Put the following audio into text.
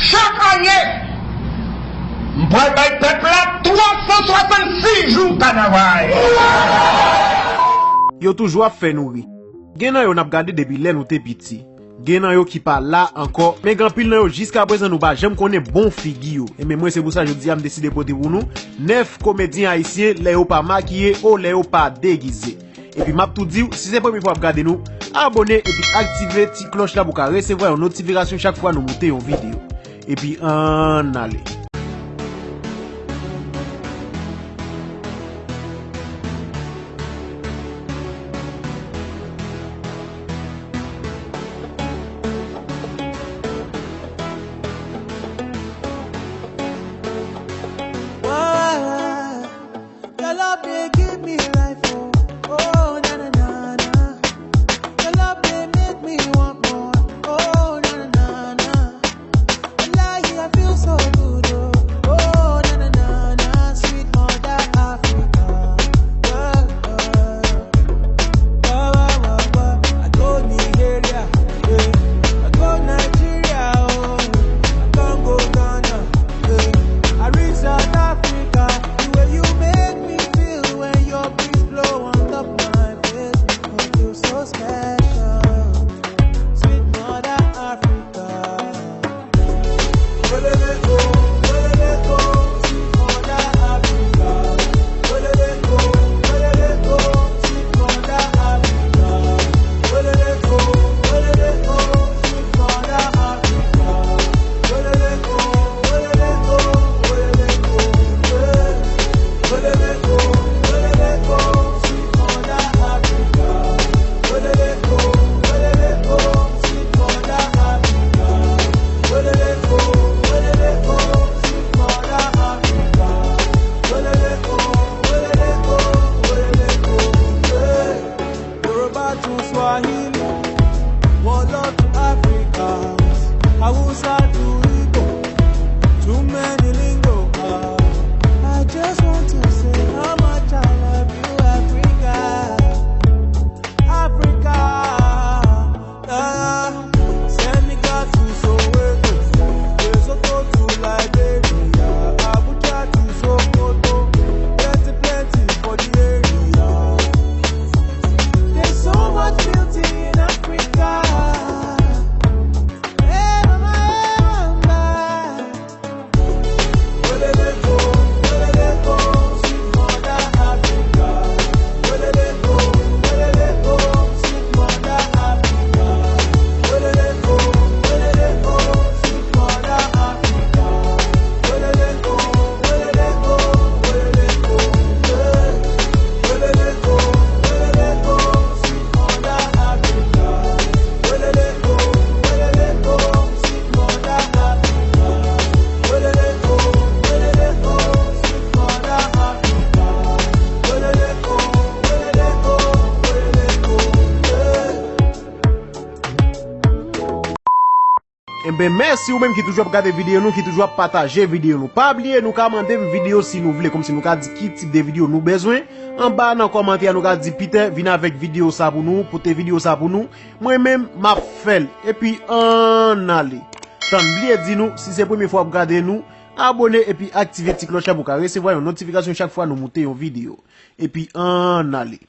chaque année, m'poil bay peuple là 366 jours carnaval. Yo toujours fait nourri. Gen nan yo n'a gardé depuis lè nou te petit. Gen nan yo qui pas là encore, mais grand pile nan yo jusqu'à présent nous pas j'aime connaît bon figure. Et mais moi c'est pour ça je dis à me décider porter pour nous 9 comédiens haïtiens les yo pas maquillés ou les yo pas déguisés. Et puis m'a tout dit si c'est première fois regarder nous, abonnez et puis activez petite cloche là pour recevoir une notification chaque fois nous monter une vidéo. Et puis en allez. Ben merci ou même qui toujours regarder vidéo nous, qui toujours partager vidéo nous. Pas oublier nous commenter vidéo si nous voulez, comme si nous ka dit qui type de vidéo nous besoin. En bas dans commentaire nous ka dit Peter viens avec vidéo ça pour nous, pour tes vidéos ça pour nous. Moi même m'a fait et puis en aller. Tant oublier dit nous si c'est première fois regarder nous, abonnez et puis activez la petite cloche pour recevoir une notification chaque fois nous monter une vidéo. Et puis en aller.